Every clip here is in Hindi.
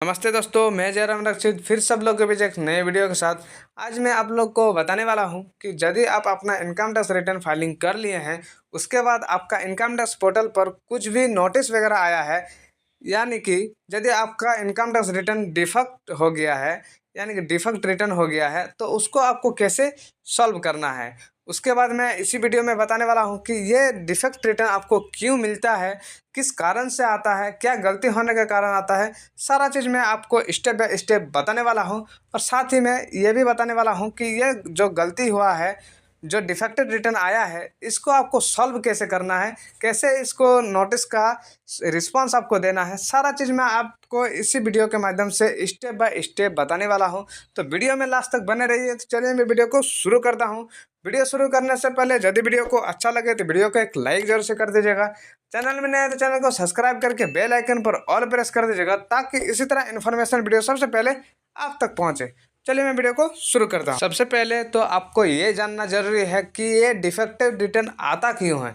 नमस्ते दोस्तों, मैं जयराम रक्षित फिर सब लोग के बीच एक नए वीडियो के साथ आज मैं आप लोग को बताने वाला हूं कि यदि आप अपना इनकम टैक्स रिटर्न फाइलिंग कर लिए हैं, उसके बाद आपका इनकम टैक्स पोर्टल पर कुछ भी नोटिस वगैरह आया है, यानी कि यदि आपका इनकम टैक्स रिटर्न डिफेक्ट हो गया है, यानी कि डिफेक्ट रिटर्न हो गया है, तो उसको आपको कैसे सॉल्व करना है। उसके बाद मैं इसी वीडियो में बताने वाला हूं कि ये डिफेक्ट रिटर्न आपको क्यों मिलता है, किस कारण से आता है, क्या गलती होने के कारण आता है। सारा चीज़ मैं आपको स्टेप बाय स्टेप बताने वाला हूं और साथ ही मैं ये भी बताने वाला हूं कि ये जो गलती हुआ है, जो डिफेक्टेड रिटर्न आया है, इसको आपको सॉल्व कैसे करना है, कैसे इसको नोटिस का रिस्पांस आपको देना है। सारा चीज़ मैं आपको इसी वीडियो के माध्यम से स्टेप बाय स्टेप बताने वाला हूं, तो वीडियो में लास्ट तक बने रहिए। तो चलिए मैं वीडियो को शुरू करता हूं। वीडियो शुरू करने से पहले यदि वीडियो को अच्छा लगे तो वीडियो को एक लाइक जरूर से कर दीजिएगा। चैनल में नए हैं तो चैनल को सब्सक्राइब करके बेल आइकन पर ऑल प्रेस कर दीजिएगा, ताकि इसी तरह इन्फॉर्मेशन वीडियो सबसे पहले आप तक पहुंचे। चलिए मैं वीडियो को शुरू करता हूं। सबसे पहले तो आपको ये जानना जरूरी है कि ये डिफेक्टिव रिटर्न आता क्यों है।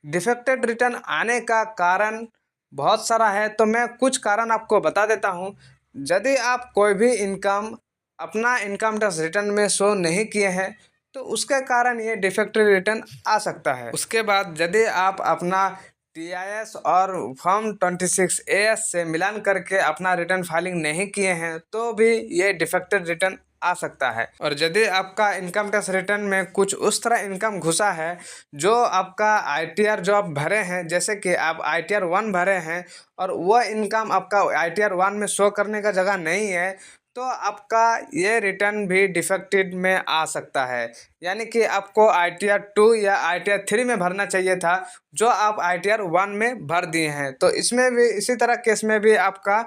डिफेक्टेड रिटर्न आने का कारण बहुत सारा है, तो मैं कुछ कारण आपको बता देता हूँ। यदि आप कोई भी इनकम अपना इनकम टैक्स रिटर्न में शो नहीं किए हैं, तो उसके कारण ये डिफेक्टिव रिटर्न आ सकता है। उसके बाद यदि आप अपना TIS और फॉर्म 26 AS से मिलान करके अपना रिटर्न फाइलिंग नहीं किए हैं, तो भी ये डिफेक्टेड रिटर्न आ सकता है। और यदि आपका इनकम टैक्स रिटर्न में कुछ उस तरह इनकम घुसा है जो आपका ITR जो आप भरे हैं, जैसे कि आप ITR 1 भरे हैं और वह इनकम आपका ITR 1 में शो करने का जगह नहीं है, तो आपका ये रिटर्न भी डिफेक्टेड में आ सकता है। यानी कि आपको ITR 2 या ITR 3 में भरना चाहिए था, जो आप ITR 1 में भर दिए हैं। तो इसमें भी इसी तरह केस में भी आपका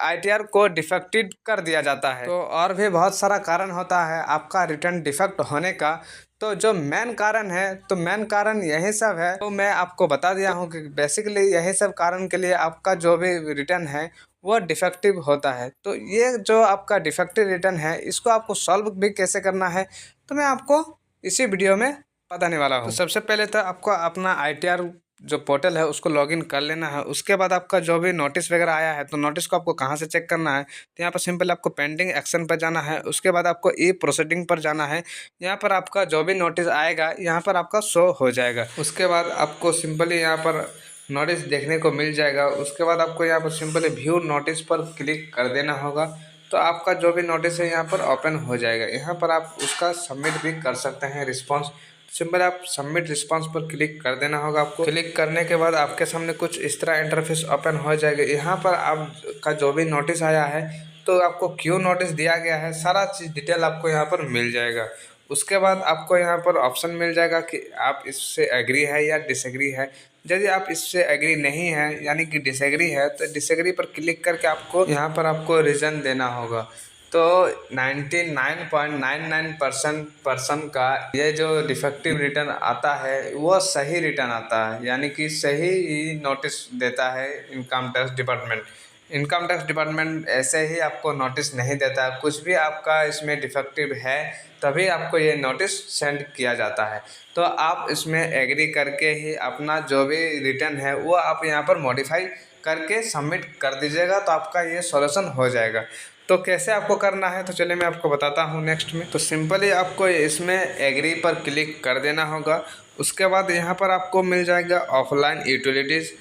ITR को डिफेक्टेड कर दिया जाता है। तो और भी बहुत सारा कारण होता है आपका रिटर्न डिफेक्ट होने का। तो जो मेन कारण है, तो मेन कारण यही सब है। तो मैं आपको बता दिया हूँ कि बेसिकली यही सब कारण के लिए आपका जो भी रिटर्न है वो डिफेक्टिव होता है। तो ये जो आपका डिफेक्टिव रिटर्न है, इसको आपको सॉल्व भी कैसे करना है, तो मैं आपको इसी वीडियो में बताने वाला हूँ। तो सबसे पहले तो आपको अपना ITR जो पोर्टल है उसको लॉगिन कर लेना है। उसके बाद आपका जो भी नोटिस वगैरह आया है, तो नोटिस को आपको कहाँ से चेक करना है, तो यहाँ पर सिंपल आपको पेंडिंग एक्शन पर जाना है। उसके बाद आपको ई प्रोसीडिंग पर जाना है। यहाँ पर आपका जो भी नोटिस आएगा यहाँ पर आपका शो हो जाएगा। उसके बाद आपको सिंपली यहाँ पर नोटिस देखने को मिल जाएगा। उसके बाद आपको यहाँ पर सिंपली व्यू नोटिस पर क्लिक कर देना होगा, तो आपका जो भी नोटिस है यहाँ पर ओपन हो जाएगा। यहाँ पर आप उसका सबमिट भी कर सकते हैं रिस्पांस। सिंपल आप सबमिट रिस्पांस पर क्लिक कर देना होगा। आपको क्लिक करने के बाद आपके सामने कुछ इस तरह इंटरफेस ओपन हो जाएगा। यहाँ पर आपका जो भी नोटिस आया है, तो आपको क्यों नोटिस दिया गया है, सारा चीज़ डिटेल आपको यहाँ पर मिल जाएगा। उसके बाद आपको यहाँ पर ऑप्शन मिल जाएगा कि आप इससे एग्री है या डिसएग्री है। यदि आप इससे एग्री नहीं है यानी कि डिसएग्री है, तो डिसएग्री पर क्लिक करके आपको यहाँ पर आपको रीज़न देना होगा। तो 99.99% का ये जो डिफेक्टिव रिटर्न आता है वो सही रिटर्न आता है, यानी कि सही ही नोटिस देता है income tax department. Income tax department ऐसे ही आपको नोटिस नहीं देता। कुछ भी आपका इसमें डिफेक्टिव है तभी आपको ये नोटिस सेंड किया जाता है। तो आप इसमें एग्री करके ही अपना जो भी रिटर्न है वो आप यहाँ पर मॉडिफाई करके सबमिट कर दीजिएगा, तो आपका ये सॉल्यूशन हो जाएगा। तो कैसे आपको करना है, तो चलिए मैं आपको बताता हूँ नेक्स्ट में। तो सिंपली आपको इसमें एग्री पर क्लिक कर देना होगा। उसके बाद यहाँ पर आपको मिल जाएगा ऑफलाइन यूटिलिटीज़।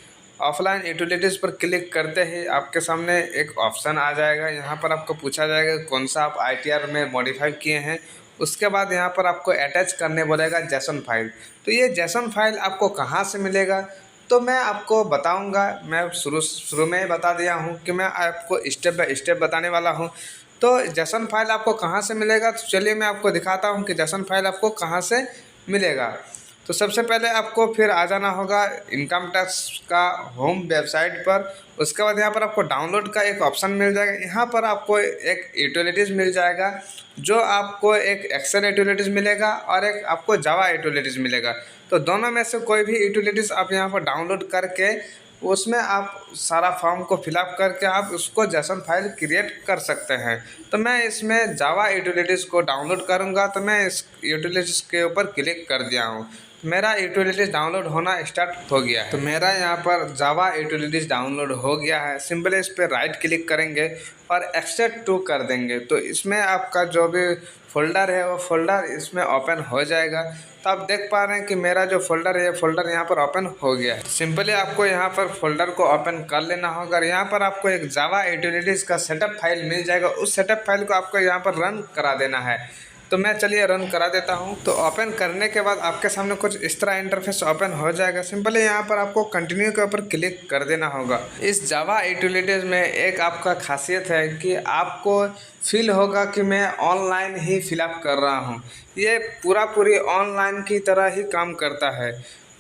ऑफलाइन यूटिलिटीज़ पर क्लिक करते ही आपके सामने एक ऑप्शन आ जाएगा। यहाँ पर आपको पूछा जाएगा कौन सा आप ITR में मॉडिफाई किए हैं। उसके बाद यहाँ पर आपको अटैच करने बोलेगा जेसन फाइल। तो ये जेसन फाइल आपको कहाँ से मिलेगा, तो मैं आपको बताऊंगा। मैं शुरू में ही बता दिया हूँ कि मैं आपको स्टेप बाय स्टेप बताने वाला हूँ। तो जेसन फाइल आपको कहाँ से मिलेगा, तो चलिए मैं आपको दिखाता हूँ कि जेसन फाइल आपको कहाँ से मिलेगा। तो सबसे पहले आपको फिर आ जाना होगा इनकम टैक्स का होम वेबसाइट पर। उसके बाद यहाँ पर आपको डाउनलोड का एक ऑप्शन मिल जाएगा। यहाँ पर आपको एक यूटिलिटीज़ मिल जाएगा, जो आपको एक एक्सेल यूटिलिटीज़ मिलेगा और एक आपको जावा यूटिलिटीज़ मिलेगा। तो दोनों में से कोई भी यूटिलिटीज़ आप यहाँ पर डाउनलोड करके उसमें आप सारा फॉर्म को फिलअप करके आप उसको जेसन फाइल क्रिएट कर सकते हैं। तो मैं इसमें जावा यूटिलिटीज़ को डाउनलोड करूँगा, तो मैं इस यूटिलिटीज़ के ऊपर क्लिक कर दिया हूँ। मेरा यूटिलिटीज़ डाउनलोड होना स्टार्ट हो गया है। तो मेरा यहाँ पर जावा यूटिलिटीज़ डाउनलोड हो गया है। सिंपली इस पर राइट क्लिक करेंगे और एक्सट्रैक्ट टू कर देंगे, तो इसमें आपका जो भी फोल्डर है वो फोल्डर इसमें ओपन हो जाएगा। तो आप देख पा रहे हैं कि मेरा जो फोल्डर है ये फोल्डर यहाँ पर ओपन हो गया है। सिंपली आपको यहाँ पर फोल्डर को ओपन कर लेना होगा और यहाँ पर आपको एक जावा यूटिलिटीज़ का सेटअप फाइल मिल जाएगा। उस सेटअप फाइल को आपको यहाँ पर रन करा देना है। तो मैं चलिए रन करा देता हूँ। तो ओपन करने के बाद आपके सामने कुछ इस तरह इंटरफेस ओपन हो जाएगा। सिंपली यहाँ पर आपको कंटिन्यू के ऊपर क्लिक कर देना होगा। इस जावा यूटिलिटीज़ में एक आपका खासियत है कि आपको फील होगा कि मैं ऑनलाइन ही फिलअप कर रहा हूँ। ये पूरी ऑनलाइन की तरह ही काम करता है।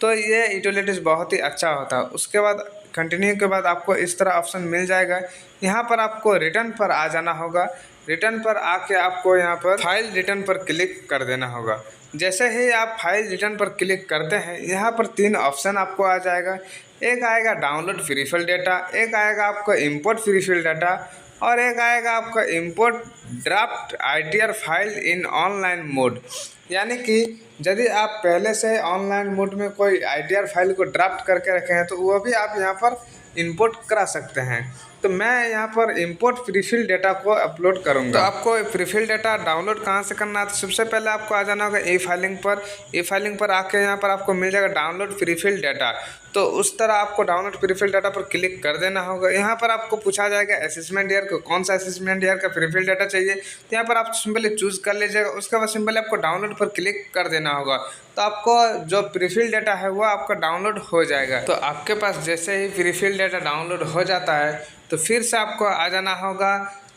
तो ये यूटिलिटीज़ बहुत ही अच्छा होता है। उसके बाद कंटिन्यू के बाद आपको इस तरह ऑप्शन मिल जाएगा। यहाँ पर आपको रिटर्न पर आ जाना होगा। रिटर्न पर आके आपको यहाँ पर फाइल रिटर्न पर क्लिक कर देना होगा। जैसे ही आप फाइल रिटर्न पर क्लिक करते हैं, यहाँ पर 3 ऑप्शन आपको आ जाएगा। एक आएगा डाउनलोड फ्री फाइल डाटा, एक आएगा आपको इंपोर्ट फ्री फाइल डाटा और एक आएगा आपका import draft ITR file in online mode. यानी कि यदि आप पहले से ऑनलाइन मोड में कोई आईटीआर फाइल को ड्राफ्ट करके रखे हैं तो वो भी आप यहाँ पर इंपोर्ट करा सकते हैं। तो मैं यहाँ पर इंपोर्ट प्रीफिल डाटा को अपलोड करूँगा। तो आपको प्रीफिल डाटा डाउनलोड कहाँ से करना है? तो सबसे पहले आपको आ जाना होगा ई फाइलिंग पर। ई फाइलिंग पर आके यहाँ पर आपको मिल जाएगा डाउनलोड प्रीफिल डाटा। तो उस तरह आपको डाउनलोड प्रीफिल डाटा पर क्लिक कर देना होगा। यहाँ पर आपको पूछा जाएगा असेसमेंट ईयर को, कौन सा असेसमेंट ईयर का प्रीफिल डाटा चाहिए। तो यहाँ पर आप सिंपली चूज़ कर लीजिएगा। उसके बाद सिंपली आपको डाउनलोड पर क्लिक कर देना होगा। तो आपको जो प्रीफिल डाटा है वो आपका डाउनलोड हो जाएगा। तो आपके पास जैसे ही प्रीफिल डाटा डाउनलोड हो जाता है तो फिर से आपको आ जाना होगा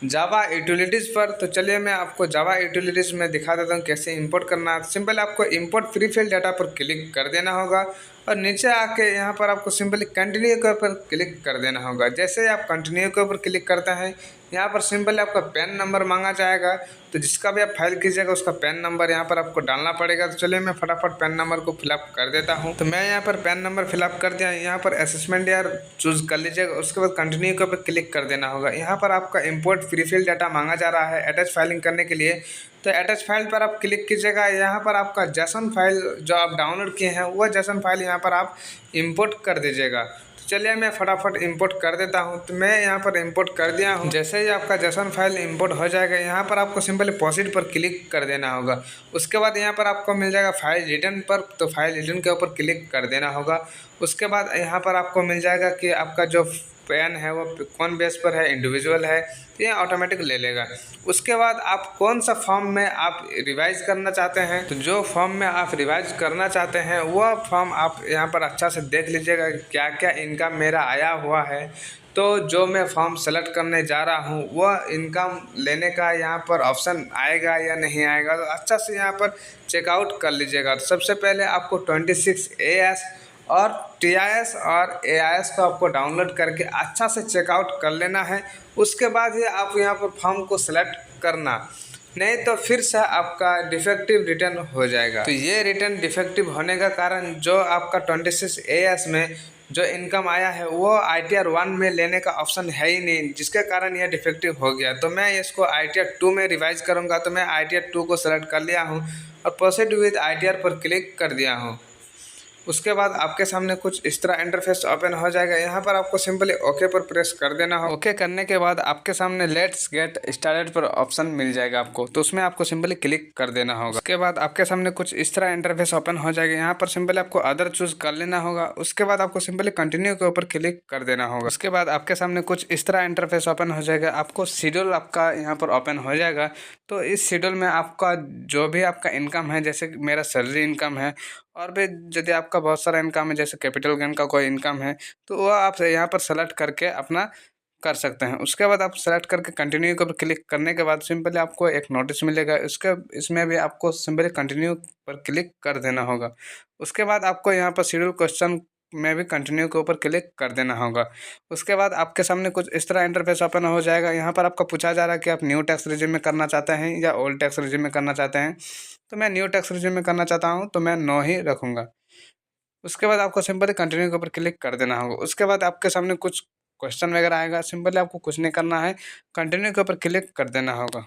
जावा यूटिलिटीज़ पर। तो चलिए मैं आपको जावा यूटिलिटीज़ में दिखा देता हूँ कैसे इंपोर्ट करना है। सिंपल आपको इंपोर्ट प्रीफिल डाटा पर क्लिक कर देना होगा और नीचे आके यहाँ पर आपको सिंपली कंटिन्यू के ऊपर क्लिक कर देना होगा। जैसे ही आप कंटिन्यू के ऊपर क्लिक करते हैं, यहाँ पर सिंपली आपका पैन नंबर मांगा जाएगा। तो जिसका भी आप फाइल कीजिएगा उसका पैन नंबर यहाँ पर आपको डालना पड़ेगा। तो चलिए मैं फटाफट पैन नंबर को फिलअप कर देता हूँ। तो मैं यहाँ पर पैन नंबर फिलअप कर दिया। यहाँ पर असेसमेंट ईयर चूज़ कर लीजिएगा। उसके बाद कंटिन्यू के ऊपर क्लिक कर देना होगा। यहाँ पर आपका इंपोर्ट प्रीफिल डाटा मांगा जा रहा है अटैच फाइलिंग करने के लिए। तो अटैच फाइल पर आप क्लिक कीजिएगा। यहाँ पर आपका जेसन फाइल जो आप डाउनलोड किए हैं वह जेसन फाइल यहाँ पर आप इंपोर्ट कर दीजिएगा। तो चलिए मैं फटाफट इंपोर्ट कर देता हूँ। तो मैं यहाँ पर इंपोर्ट कर दिया हूँ। जैसे ही आपका जेसन फाइल इंपोर्ट हो जाएगा, यहाँ पर आपको सिंपली प्रोसीड पर क्लिक कर देना होगा। उसके बाद यहाँ पर आपको मिल जाएगा फाइल रिटर्न पर। तो फाइल रिटर्न के ऊपर क्लिक कर देना होगा। उसके बाद यहाँ पर आपको मिल जाएगा कि आपका जो पैन है वो कौन बेस पर है, इंडिविजुअल है, तो ये ऑटोमेटिक ले लेगा। उसके बाद आप कौन सा फॉर्म में आप रिवाइज करना चाहते हैं, तो जो फॉर्म में आप रिवाइज करना चाहते हैं वह फॉर्म आप यहाँ पर अच्छा से देख लीजिएगा क्या क्या इनकम मेरा आया हुआ है। तो जो मैं फॉर्म सेलेक्ट करने जा रहा हूँ वह इनकम लेने का यहाँ पर ऑप्शन आएगा या नहीं आएगा, तो अच्छा से यहाँ पर चेकआउट कर लीजिएगा। तो सबसे पहले आपको 26 AS और TIS और AIS को आपको डाउनलोड करके अच्छा से चेकआउट कर लेना है। उसके बाद ही आप यहाँ पर फॉर्म को सेलेक्ट करना, नहीं तो फिर से आपका डिफेक्टिव रिटर्न हो जाएगा। तो ये रिटर्न डिफेक्टिव होने का कारण जो आपका 26 AS में जो इनकम आया है वो ITR 1 में लेने का ऑप्शन है ही नहीं, जिसके कारण यह डिफेक्टिव हो गया। तो मैं इसको ITR 2 में रिवाइज करूँगा। तो मैं ITR 2 को सेलेक्ट कर लिया हूँ और प्रोसीड विद ITR पर क्लिक कर दिया हूँ। उसके बाद आपके सामने कुछ इस तरह इंटरफेस ओपन हो जाएगा। यहाँ पर आपको सिंपली ओके पर प्रेस कर देना हो। ओके करने के बाद आपके सामने लेट्स गेट स्टार्टेड पर ऑप्शन मिल जाएगा आपको, तो उसमें आपको सिंपली क्लिक कर देना होगा। उसके बाद आपके सामने कुछ इस तरह इंटरफेस ओपन हो जाएगा। यहाँ पर सिंपली आपको अदर चूज कर लेना होगा। उसके बाद आपको सिंपली कंटिन्यू के ऊपर क्लिक कर देना होगा। उसके बाद आपके सामने कुछ इस तरह इंटरफेस ओपन हो जाएगा। आपको शेड्यूल आपका यहाँ पर ओपन हो जाएगा। तो इस शेड्यूल में आपका जो भी आपका इनकम है, जैसे मेरा सैलरी इनकम है और भी यदि आपका बहुत सारा इनकम है जैसे कैपिटल गेन का कोई इनकम है, तो वो आप यहाँ पर सेलेक्ट करके अपना कर सकते हैं। उसके बाद आप सेलेक्ट करके कंटिन्यू पर क्लिक करने के बाद सिंपली आपको एक नोटिस मिलेगा। इसमें भी आपको सिंपली कंटिन्यू पर क्लिक कर देना होगा। उसके बाद आपको यहाँ पर शेड्यूल क्वेश्चन में भी कंटिन्यू के ऊपर क्लिक कर देना होगा। उसके बाद आपके सामने कुछ इस तरह इंटरफेस ओपन हो जाएगा। यहाँ पर आपको पूछा जा रहा है कि आप न्यू टैक्स रिजिम में करना चाहते हैं या ओल्ड टैक्स रिजिम में करना चाहते हैं। तो मैं न्यू टैक्स रिजिम में करना चाहता हूँ, तो मैं नो ही रखूँगा। उसके बाद आपको सिंपली कंटिन्यू के ऊपर क्लिक कर देना होगा। उसके बाद आपके सामने कुछ क्वेश्चन वगैरह आएगा। सिंपली आपको कुछ नहीं करना है, कंटिन्यू के ऊपर क्लिक कर देना होगा।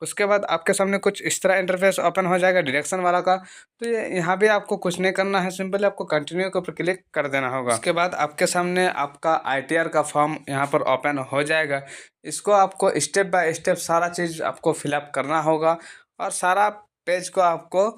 उसके बाद आपके सामने कुछ इस तरह इंटरफेस ओपन हो जाएगा डायरेक्शन वाला का। तो ये यहाँ भी आपको कुछ नहीं करना है, सिंपली आपको कंटिन्यू के ऊपर क्लिक कर देना होगा। उसके बाद आपके सामने आपका ITR का फॉर्म यहाँ पर ओपन हो जाएगा। इसको आपको स्टेप बाय स्टेप सारा चीज़ आपको फिलअप करना होगा और सारा पेज को आपको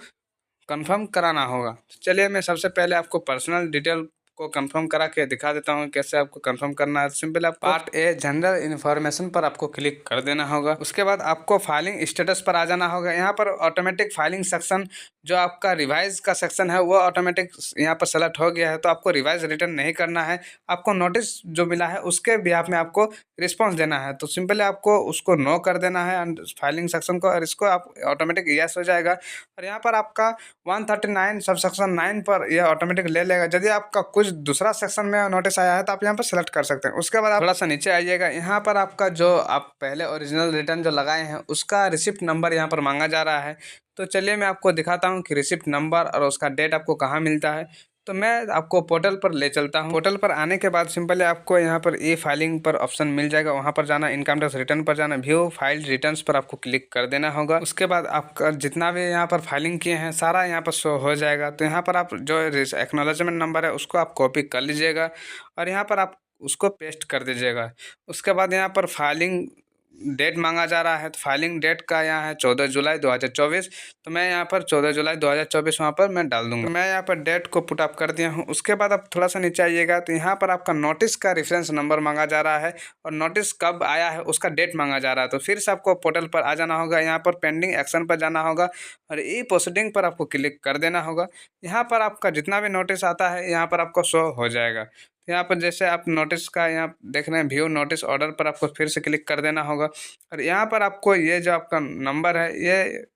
कंफर्म कराना होगा। तो चलिए मैं सबसे पहले आपको पर्सनल डिटेल को कंफर्म करा के दिखा देता हूँ कैसे आपको कंफर्म करना है। सिंपल आप पार्ट ए जनरल इन्फॉर्मेशन पर आपको क्लिक कर देना होगा। उसके बाद आपको फाइलिंग स्टेटस पर आ जाना होगा। यहाँ पर ऑटोमेटिक फाइलिंग सेक्शन जो आपका रिवाइज का सेक्शन है वो ऑटोमेटिक यहाँ पर सेलेक्ट हो गया है, तो आपको रिवाइज रिटर्न नहीं करना है। आपको नोटिस जो मिला है उसके बिहाफ में आपको रिस्पॉन्स देना है, तो सिंपली आपको उसको नो कर देना है फाइलिंग सेक्शन को, और इसको आप ऑटोमेटिक यस हो जाएगा। और यहाँ पर आपका 139 सब सेक्शन 9 पर यह ऑटोमेटिक ले लेगा। यदि आपका कुछ दूसरा सेक्शन में नोटिस आया है तो आप यहाँ पर सेलेक्ट कर सकते हैं। उसके बाद आप थोड़ा सा नीचे आइएगा, यहाँ पर आपका जो आप पहले ओरिजिनल रिटर्न जो लगाए हैं उसका रिसिप्ट नंबर यहाँ पर मांगा जा रहा है। तो चलिए मैं आपको दिखाता हूँ कि रिसिप्ट नंबर और उसका डेट आपको कहाँ मिलता है। तो मैं आपको पोर्टल पर ले चलता हूँ। पोर्टल पर आने के बाद सिंपली आपको यहाँ पर ई फाइलिंग पर ऑप्शन मिल जाएगा, वहाँ पर जाना, इनकम टैक्स रिटर्न पर जाना, व्यू फाइल रिटर्न्स पर आपको क्लिक कर देना होगा। उसके बाद आपका जितना भी यहाँ पर फाइलिंग किए हैं सारा यहाँ पर शो हो जाएगा। तो यहाँ पर आप जो एक्नॉलेजमेंट नंबर है उसको आप कॉपी कर लीजिएगा और यहाँ पर आप उसको पेस्ट कर दीजिएगा। उसके बाद यहाँ पर फाइलिंग डेट मांगा जा रहा है, तो फाइलिंग डेट का यहाँ है 14 जुलाई 2024। तो मैं यहाँ पर 14 जुलाई 2024 वहाँ पर मैं डाल दूँगा। तो मैं यहाँ पर डेट को पुट अप कर दिया हूँ। उसके बाद आप थोड़ा सा नीचे आइएगा तो यहाँ पर आपका नोटिस का रेफरेंस नंबर मांगा जा रहा है और नोटिस कब आया है उसका डेट मांगा जा रहा है। तो फिर से आपको पोर्टल पर आ जाना होगा, यहाँ पर पेंडिंग एक्शन पर जाना होगा और ई प्रोसीडिंग पर आपको क्लिक कर देना होगा। यहाँ पर आपका जितना भी नोटिस आता है यहाँ पर आपको शो हो जाएगा। यहाँ पर जैसे आप नोटिस का यहाँ देख रहे हैं व्यू नोटिस ऑर्डर पर आपको फिर से क्लिक कर देना होगा और यहाँ पर आपको ये जो आपका नंबर है ये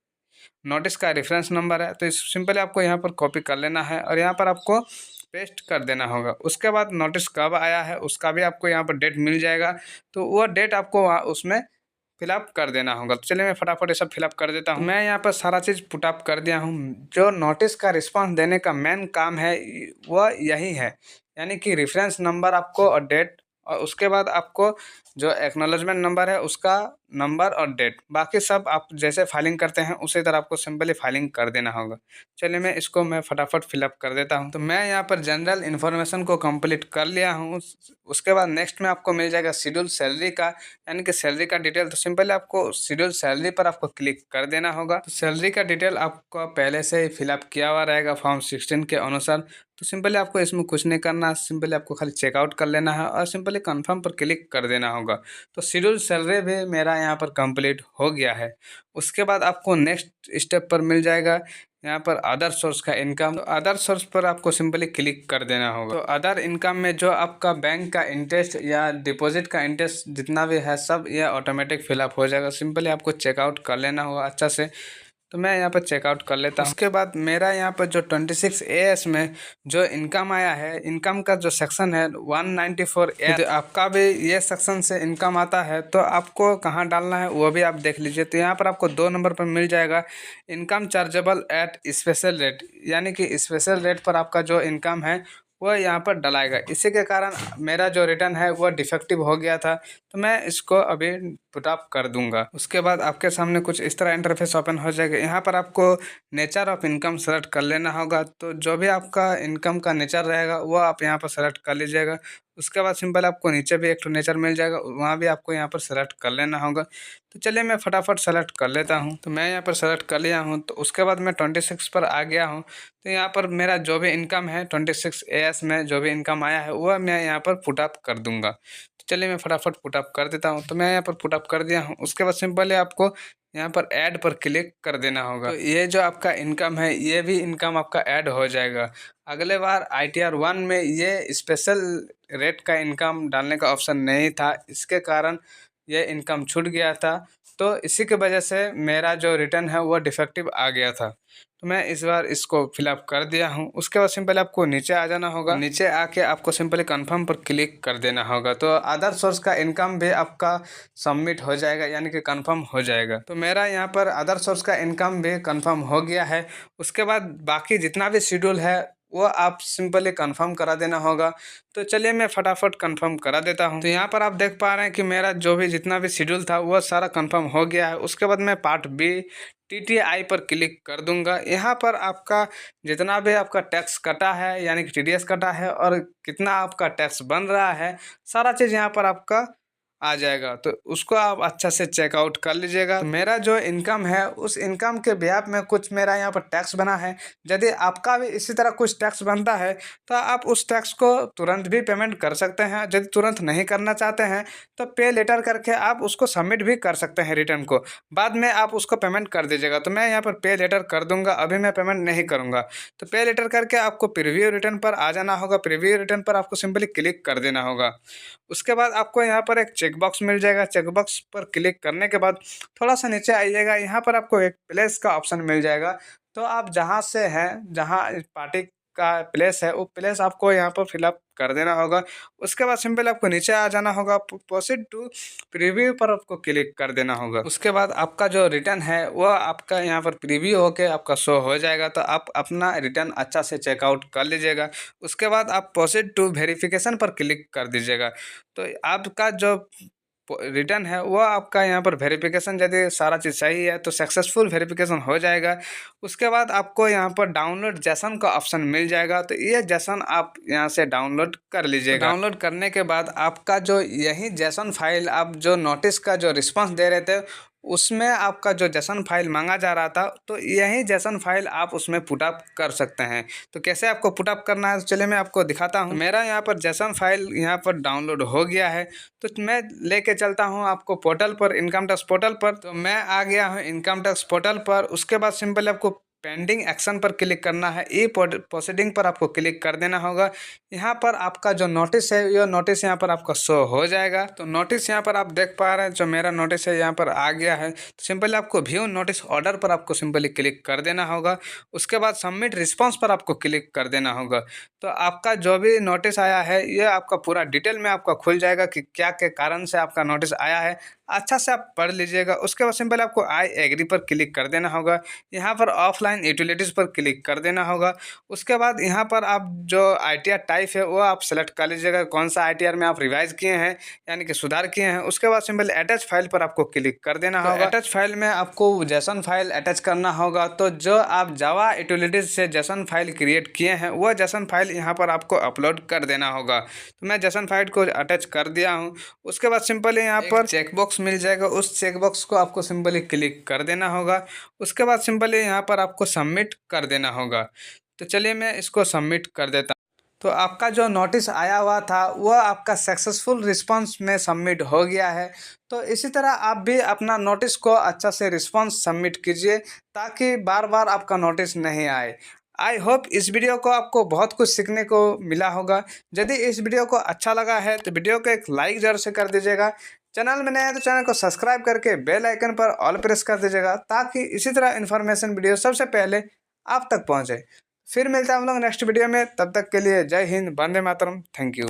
नोटिस का रेफरेंस नंबर है, तो इस सिंपली आपको यहाँ पर कॉपी कर लेना है और यहाँ पर आपको पेस्ट कर देना होगा। उसके बाद नोटिस कब आया है उसका भी आपको यहाँ पर डेट मिल जाएगा, तो वो डेट आपको वहाँ उसमें फिलअप कर देना होगा। तो चलिए मैं फटाफट ये सब फिलअप कर देता हूँ। मैं यहाँ पर सारा चीज़ पुटअप कर दिया हूँ। जो नोटिस का रिस्पांस देने का मेन काम है वह यही है, यानी कि रेफरेंस नंबर आपको और डेट, और उसके बाद आपको जो एक्नॉलेजमेंट नंबर है उसका नंबर और डेट, बाकी सब आप जैसे फाइलिंग करते हैं उसी तरह आपको सिंपली फाइलिंग कर देना होगा। चलिए मैं फटाफट फिलअप कर देता हूं। तो मैं यहाँ पर जनरल इन्फॉर्मेशन को कंप्लीट कर लिया हूं। उसके बाद नेक्स्ट में आपको मिल जाएगा शेड्यूल सैलरी का, यानी कि सैलरी का डिटेल। तो सिंपली आपको शेड्यूल सैलरी पर आपको क्लिक कर देना होगा। तो सैलरी का डिटेल आपको पहले से ही फिलअप किया हुआ रहेगा फॉर्म 16 के अनुसार। तो सिंपली आपको इसमें कुछ नहीं करना, सिंपली आपको खाली चेकआउट कर लेना है और सिंपली कंफर्म पर क्लिक कर देना होगा। तो शेड्यूल सैलरी भी मेरा यहाँ पर कंप्लीट हो गया है। उसके बाद आपको नेक्स्ट स्टेप पर मिल जाएगा यहाँ पर अदर सोर्स का इनकम। तो अदर सोर्स पर आपको सिंपली क्लिक कर देना होगा। तो अदर इनकम में जो आपका बैंक का इंटरेस्ट या डिपॉजिट का इंटरेस्ट जितना भी है सब ये ऑटोमेटिक फिलअप हो जाएगा। सिंपली आपको चेकआउट कर लेना होगा अच्छा से। तो मैं यहाँ पर चेकआउट कर लेता हूँ। उसके बाद मेरा यहाँ पर जो 26 AS में जो इनकम आया है, इनकम का जो सेक्शन है 194 A, तो आपका भी ये सेक्शन से इनकम आता है तो आपको कहाँ डालना है वो भी आप देख लीजिए। तो यहाँ पर आपको 2 नंबर पर मिल जाएगा income chargeable at special rate, यानी कि स्पेशल रेट पर आपका जो इनकम है वह यहाँ पर डलाएगा। इसी के कारण मेरा जो रिटर्न है वह डिफेक्टिव हो गया था, तो मैं इसको अभी पुटअप कर दूंगा। उसके बाद आपके सामने कुछ इस तरह इंटरफेस ओपन हो जाएगा। यहाँ पर आपको नेचर ऑफ इनकम सेलेक्ट कर लेना होगा। तो जो भी आपका इनकम का नेचर रहेगा वो आप यहाँ पर सेलेक्ट कर लीजिएगा। उसके बाद सिंपल आपको नीचे भी एक नेचर मिल जाएगा, वहाँ भी आपको यहाँ पर सेलेक्ट कर लेना होगा। तो चलिए मैं फटाफट सेलेक्ट कर लेता हूँ। तो मैं यहाँ पर सेलेक्ट कर लिया हूँ। तो उसके बाद मैं 26 पर आ गया हूँ। तो यहाँ पर मेरा जो भी इनकम है 26 AS में जो भी इनकम आया है वह मैं यहाँ पर पुटअप कर दूंगा। तो चलिए मैं फटाफट पुटअप कर देता हूँ। तो मैं यहाँ पर पुटअप कर दिया हूँ। उसके बाद सिंपली आपको यहाँ पर ऐड पर क्लिक कर देना होगा। तो ये जो आपका इनकम है ये भी इनकम आपका ऐड हो जाएगा। अगले बार ITR 1 में ये स्पेशल रेट का इनकम डालने का ऑप्शन नहीं था, इसके कारण ये इनकम छूट गया था। तो इसी के वजह से मेरा जो रिटर्न है वो डिफेक्टिव आ गया था। तो मैं इस बार इसको फिलअप कर दिया हूँ। उसके बाद सिंपल आपको नीचे आ जाना होगा। नीचे आके आपको सिंपली कंफर्म पर क्लिक कर देना होगा। तो अदर सोर्स का इनकम भी आपका सबमिट हो जाएगा, यानी कि कंफर्म हो जाएगा। तो मेरा यहाँ पर अदर सोर्स का इनकम भी कंफर्म हो गया है। उसके बाद बाकी जितना भी शेड्यूल है वो आप सिंपली कंफर्म करा देना होगा। तो चलिए मैं फटाफट कंफर्म करा देता हूँ। तो यहाँ पर आप देख पा रहे हैं कि मेरा जो भी जितना भी शेड्यूल था वो सारा कंफर्म हो गया है। उसके बाद मैं पार्ट बी टीटीआई पर क्लिक कर दूंगा। यहाँ पर आपका जितना भी आपका टैक्स कटा है यानी कि टीडीएस कटा है और कितना आपका टैक्स बन रहा है, सारा चीज़ यहाँ पर आपका आ जाएगा। तो उसको आप अच्छा से चेकआउट कर लीजिएगा। तो मेरा जो इनकम है उस इनकम के ब्याज में कुछ मेरा यहाँ पर टैक्स बना है। यदि आपका भी इसी तरह कुछ टैक्स बनता है तो आप उस टैक्स को तुरंत भी पेमेंट कर सकते हैं। यदि तुरंत नहीं करना चाहते हैं तो पे लेटर करके आप उसको सबमिट भी कर सकते हैं रिटर्न को, बाद में आप उसको पेमेंट कर दीजिएगा। तो मैं यहाँ पर पे लेटर कर दूंगा, अभी मैं पेमेंट नहीं करूँगा। तो पे लेटर करके आपको प्रीव्यू रिटर्न पर आ जाना होगा। प्रीव्यू रिटर्न पर आपको सिंपली क्लिक कर देना होगा। उसके बाद आपको यहाँ पर एक चेक बॉक्स मिल जाएगा। चेक बॉक्स पर क्लिक करने के बाद थोड़ा सा नीचे आइएगा, यहाँ पर आपको एक प्लेस का ऑप्शन मिल जाएगा। तो आप जहाँ से हैं, जहाँ पार्टी का प्लेस है वो प्लेस आपको यहाँ पर फिलअप कर देना होगा। उसके बाद सिंपल आपको नीचे आ जाना होगा, प्रोसीड टू प्रीव्यू पर आपको क्लिक कर देना होगा। उसके बाद आपका जो रिटर्न है वो आपका यहाँ पर प्रीव्यू होके आपका शो हो जाएगा। तो आप अपना रिटर्न अच्छा से चेकआउट कर लीजिएगा। उसके बाद आप प्रोसीड टू वेरिफिकेशन पर क्लिक कर दीजिएगा। तो आपका जो रिटर्न है वो आपका यहाँ पर वेरिफिकेशन यदि सारा चीज़ सही है तो सक्सेसफुल वेरिफिकेशन हो जाएगा। उसके बाद आपको यहाँ पर डाउनलोड जेसन का ऑप्शन मिल जाएगा। तो ये जेसन आप यहाँ से डाउनलोड कर लीजिएगा। तो डाउनलोड करने के बाद आपका जो यही जेसन फाइल आप जो नोटिस का जो रिस्पांस दे रहे थे उसमें आपका जो जेसन फाइल मांगा जा रहा था, तो यही जेसन फाइल आप उसमें पुटअप कर सकते हैं। तो कैसे आपको पुटअप करना है, तो चलिए मैं आपको दिखाता हूँ। मेरा यहाँ पर जेसन फाइल यहाँ पर डाउनलोड हो गया है। तो मैं लेके चलता हूँ आपको पोर्टल पर, इनकम टैक्स पोर्टल पर। तो मैं आ गया हूँ इनकम टैक्स पोर्टल पर। उसके बाद सिंपल आपको पेंडिंग एक्शन पर क्लिक करना है। ई प्रोसीडिंग पर आपको क्लिक कर देना होगा। यहाँ पर आपका जो नोटिस है यह नोटिस यहाँ पर आपका शो हो जाएगा। तो नोटिस यहाँ पर आप देख पा रहे हैं, जो मेरा नोटिस है यहाँ पर आ गया है। तो सिंपली आपको व्यू नोटिस ऑर्डर पर आपको सिंपली क्लिक कर देना होगा। उसके बाद सबमिट रिस्पॉन्स पर आपको क्लिक कर देना होगा। तो आपका जो भी नोटिस आया है ये आपका पूरा डिटेल में आपका खुल जाएगा कि क्या के कारण से आपका नोटिस आया है। अच्छा से आप पढ़ लीजिएगा। उसके बाद सिंपल आपको आई एग्री पर क्लिक कर देना होगा। यहाँ पर ऑफलाइन यूटिलिटीज़ पर क्लिक कर देना होगा। उसके बाद यहाँ पर आप जो ITR टाइप है वो आप सेलेक्ट कर लीजिएगा, कौन सा ITR में आप रिवाइज किए हैं यानी कि सुधार किए हैं। उसके बाद सिंपल अटैच फाइल पर आपको क्लिक कर देना होगा। अटैच फाइल में आपको जेसन फाइल अटैच करना होगा। तो जो आप जावा यूटिलिटीज़ से जेसन फाइल क्रिएट किए हैं वो जेसन फाइल यहाँ पर आपको अपलोड कर देना होगा। तो मैं जेसन फाइल को अटैच कर दिया हूँ। उसके बाद सिंपली यहाँ पर चेकबॉक्स मिल जाएगा, उस चेकबॉक्स को आपको सिंपली क्लिक कर देना होगा। उसके बाद सिंपली यहाँ पर आपको सबमिट कर देना होगा। तो चलिए मैं इसको सबमिट कर देता हूँ। तो आपका जो नोटिस आया हुआ था वह आपका सक्सेसफुल रिस्पांस में सबमिट हो गया है। तो इसी तरह आप भी अपना नोटिस को अच्छा से रिस्पांस सबमिट कीजिए ताकि बार बार आपका नोटिस नहीं आए। आई होप इस वीडियो को आपको बहुत कुछ सीखने को मिला होगा। यदि इस वीडियो को अच्छा लगा है तो वीडियो को एक लाइक जरूर से कर दीजिएगा। चैनल में नया है तो चैनल को सब्सक्राइब करके बेल आइकन पर ऑल प्रेस कर दीजिएगा ताकि इसी तरह इन्फॉर्मेशन वीडियो सबसे पहले आप तक पहुंचे। फिर मिलते हैं हम लोग नेक्स्ट वीडियो में, तब तक के लिए जय हिंद, वंदे मातरम, थैंक यू।